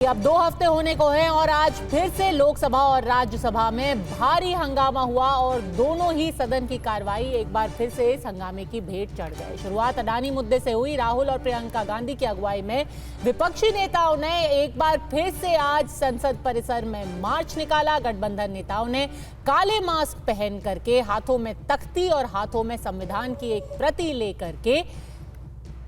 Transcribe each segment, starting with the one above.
अब 2 हफ्ते होने को हैं और आज फिर से लोकसभा और राज्यसभा में भारी हंगामा हुआ और दोनों ही सदन की कार्रवाई एक बार फिर से इस हंगामे की भेंट चढ़ गए। शुरुआत अडानी मुद्दे से हुई। राहुल और प्रियंका गांधी की अगुवाई में विपक्षी नेताओं ने एक बार फिर से आज संसद परिसर में मार्च निकाला। गठबंधन नेताओं ने काले मास्क पहन करके, हाथों में तख्ती और हाथों में संविधान की एक प्रति लेकर के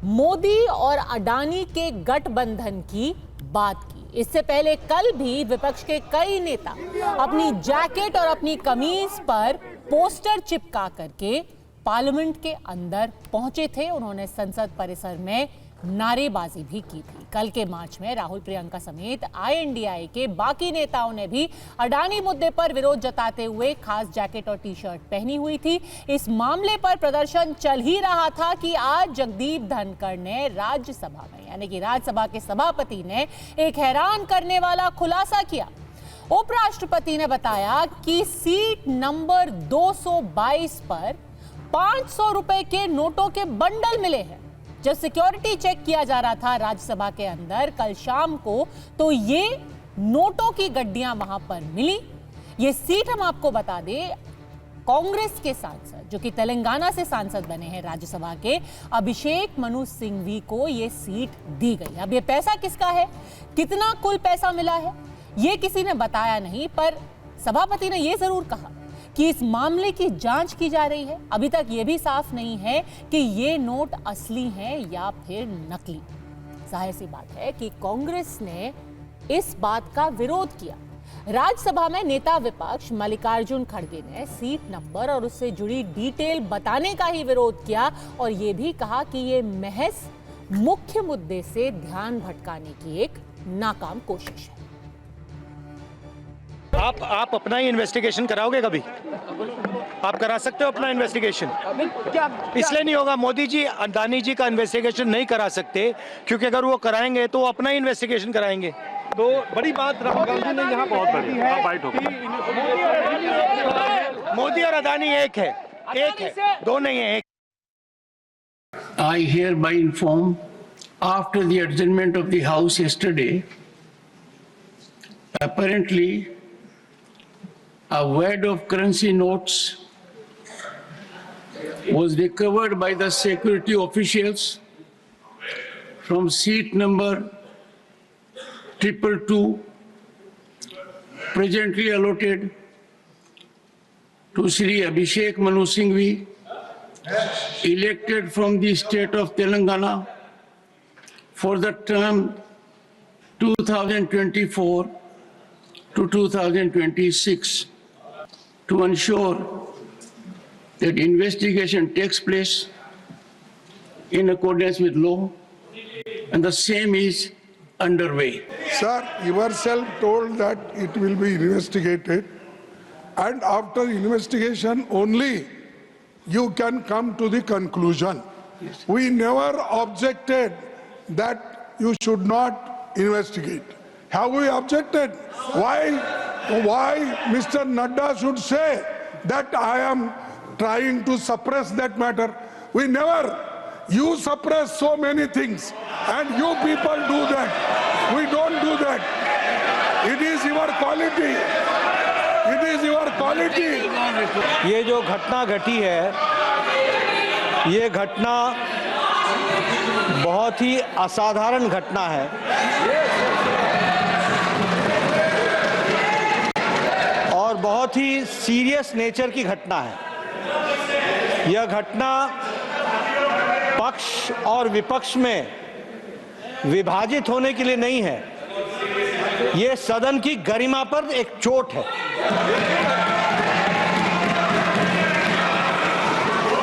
मोदी और अडानी के गठबंधन की बात की। इससे पहले कल भी विपक्ष के कई नेता अपनी जैकेट और अपनी कमीज पर पोस्टर चिपका करके पार्लियामेंट के अंदर पहुंचे थे। उन्होंने संसद परिसर में नारेबाजी भी की थी। कल के मार्च में राहुल, प्रियंका समेत आईएनडीआई के बाकी नेताओं ने भी अडानी मुद्दे पर विरोध जताते हुए खास जैकेट और टी शर्ट पहनी हुई थी। इस मामले पर प्रदर्शन चल ही रहा था कि आज जगदीप धनखड़ ने राज्यसभा में, यानी कि राज्यसभा के सभापति ने एक हैरान करने वाला खुलासा किया। उपराष्ट्रपति ने बताया कि सीट नंबर 222 पर 500 रुपए के नोटों के बंडल मिले हैं। जब सिक्योरिटी चेक किया जा रहा था राज्यसभा के अंदर कल शाम को, तो ये नोटों की गड्डियां वहां पर मिली। ये सीट हम आपको बता दें, कांग्रेस के सांसद जो कि तेलंगाना से सांसद बने हैं राज्यसभा के, अभिषेक मनु सिंघवी को ये सीट दी गई। अब ये पैसा किसका है, कितना कुल पैसा मिला है, ये किसी ने बताया नहीं, पर सभापति ने ये जरूर कहा कि इस मामले की जांच की जा रही है। अभी तक यह भी साफ नहीं है कि ये नोट असली हैं या फिर नकली। जाहिर सी बात है कि कांग्रेस ने इस बात का विरोध किया। राज्यसभा में नेता विपक्ष मल्लिकार्जुन खड़गे ने सीट नंबर और उससे जुड़ी डिटेल बताने का ही विरोध किया और यह भी कहा कि यह महज मुख्य मुद्दे से ध्यान भटकाने की एक नाकाम कोशिश है। आप अपना ही इन्वेस्टिगेशन कराओगे कभी? आप करा सकते हो अपना इन्वेस्टिगेशन? इसलिए नहीं होगा। मोदी जी अडानी जी का इन्वेस्टिगेशन नहीं करा सकते क्योंकि अगर वो कराएंगे तो वो अपना ही इन्वेस्टिगेशन कराएंगे। तो बड़ी बात राहुल गांधी ने यहाँ बहुत बड़ी है। मोदी और अडानी एक है, दो नहीं है, एक। I hereby inform, after the adjournment of the House yesterday, apparently a wad of currency notes was recovered by the security officials from seat number 222, presently allotted to Shri Abhishek Manu Singhvi, elected from the state of Telangana for the term 2024 to 2026, to ensure that investigation takes place in accordance with law, and the same is underway. Sir, yourself told that it will be investigated, and after investigation only you can come to the conclusion. Yes. We never objected that you should not investigate. Have we objected? Why Mr. Nadda should say that I am trying to suppress that matter? We never. You suppress so many things and you people do that. We don't do that. It is your quality. It is your quality. ये जो घटना घटी है, ये घटना बहुत ही असाधारण घटना है। और बहुत ही सीरियस नेचर की घटना है। यह घटना पक्ष और विपक्ष में विभाजित होने के लिए नहीं है, यह सदन की गरिमा पर एक चोट है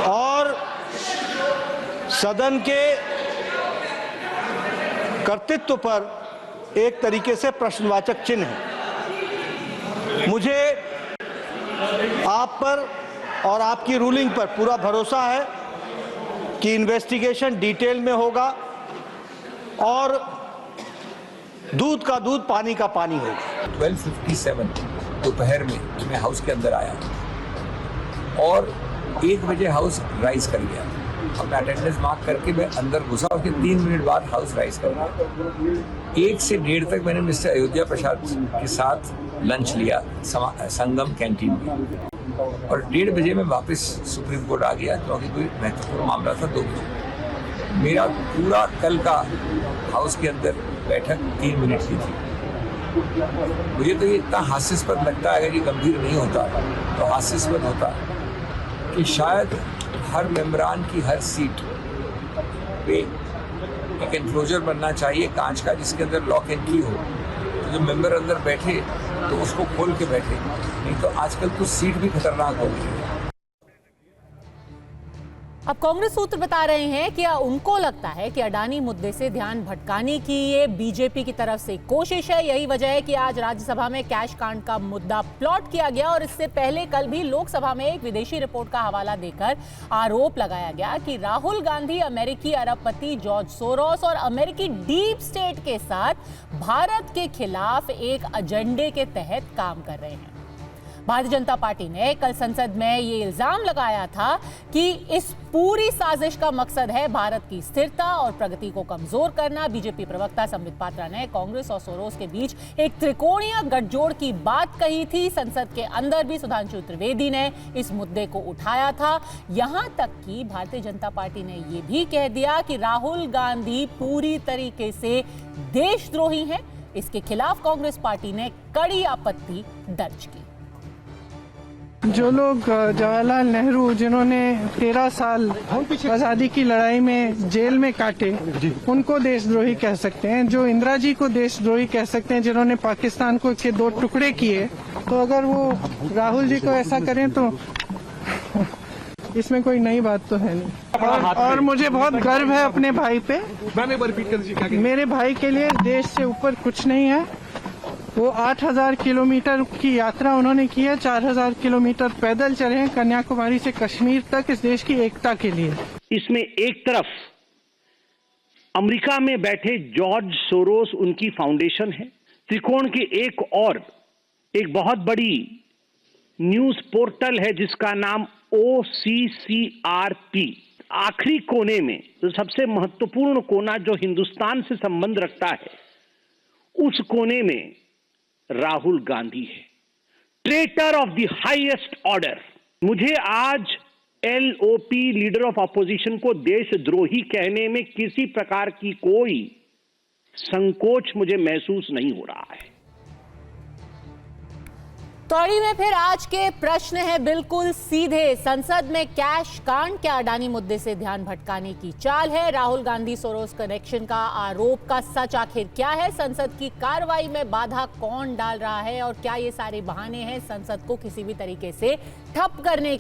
और सदन के कर्तृत्व पर एक तरीके से प्रश्नवाचक चिन्ह है। मुझे आप पर और आपकी रूलिंग पर पूरा भरोसा है कि इन्वेस्टिगेशन डिटेल में होगा और दूध का दूध, पानी का पानी होगा। 12:57 दोपहर में मैं हाउस के अंदर आया और 1 बजे हाउस राइज कर गया। अब मैं अटेंडेंस मार्क करके मैं अंदर घुसा, उसके 3 मिनट बाद हाउस राइज कर गया। 1 से 1:30 तक मैंने मिस्टर अयोध्या प्रसाद के साथ लंच लिया संगम कैंटीन में, और 1:30 बजे मैं वापस सुप्रीम कोर्ट आ गया क्योंकि कोई महत्वपूर्ण मामला था 2 बजे। मेरा पूरा कल का हाउस के अंदर बैठक 3 मिनट की थी। मुझे तो ये इतना हास्यास्पद लगता है, अगर ये गंभीर नहीं होता तो हास्यास्पद होता कि शायद हर मेंबरान की हर सीट पे एक एनक्लोजर बनना चाहिए कांच का, जिसके अंदर लॉक एंड की हो, तो जो मेंबर अंदर बैठे तो उसको खोल के बैठे, नहीं तो आजकल तो सीट भी खतरनाक हो गई है। अब कांग्रेस सूत्र बता रहे हैं कि उनको लगता है कि अडानी मुद्दे से ध्यान भटकाने की ये बीजेपी की तरफ से कोशिश है। यही वजह है कि आज राज्यसभा में कैश कांड का मुद्दा प्लॉट किया गया और इससे पहले कल भी लोकसभा में एक विदेशी रिपोर्ट का हवाला देकर आरोप लगाया गया कि राहुल गांधी अमेरिकी अरबपति जॉर्ज सोरोस और अमेरिकी डीप स्टेट के साथ भारत के खिलाफ एक एजेंडे के तहत काम कर रहे हैं। भारतीय जनता पार्टी ने कल संसद में ये इल्जाम लगाया था कि इस पूरी साजिश का मकसद है भारत की स्थिरता और प्रगति को कमजोर करना। बीजेपी प्रवक्ता संबित पात्रा ने कांग्रेस और सोरोस के बीच एक त्रिकोणीय गठजोड़ की बात कही थी। संसद के अंदर भी सुधांशु त्रिवेदी ने इस मुद्दे को उठाया था। यहां तक कि भारतीय जनता पार्टी ने यह भी कह दिया कि राहुल गांधी पूरी तरीके से देशद्रोही हैं। इसके खिलाफ कांग्रेस पार्टी ने कड़ी आपत्ति दर्ज की। जो लोग जवाहरलाल नेहरू जिन्होंने 13 साल आज़ादी की लड़ाई में जेल में काटे, उनको देशद्रोही कह सकते हैं। जो इंदिरा जी को देशद्रोही कह सकते हैं, जिन्होंने पाकिस्तान को के 2 टुकड़े किए। तो अगर वो राहुल जी को ऐसा करें तो इसमें कोई नई बात तो है नहीं। और मुझे बहुत गर्व है अपने भाई पे। मेरे भाई के लिए देश से ऊपर कुछ नहीं है। वो 8,000 किलोमीटर की यात्रा उन्होंने की है, 4,000 किलोमीटर पैदल चले हैं कन्याकुमारी से कश्मीर तक इस देश की एकता के लिए। इसमें एक तरफ अमेरिका में बैठे जॉर्ज सोरोस उनकी फाउंडेशन है, त्रिकोण की एक बहुत बड़ी न्यूज पोर्टल है जिसका नाम OCCRP। आखिरी कोने में जो सबसे महत्वपूर्ण कोना जो हिंदुस्तान से संबंध रखता है, उस कोने में राहुल गांधी है, traitor of the highest order. मुझे आज LOP लीडर ऑफ अपोजिशन को देशद्रोही कहने में किसी प्रकार की कोई संकोच मुझे महसूस नहीं हो रहा है। तो अड़ी में फिर आज के प्रश्न है बिल्कुल सीधे। संसद में कैश कांड क्या अडानी मुद्दे से ध्यान भटकाने की चाल है? राहुल गांधी सोरोस कनेक्शन का आरोप का सच आखिर क्या है? संसद की कार्रवाई में बाधा कौन डाल रहा है और क्या ये सारे बहाने हैं संसद को किसी भी तरीके से ठप करने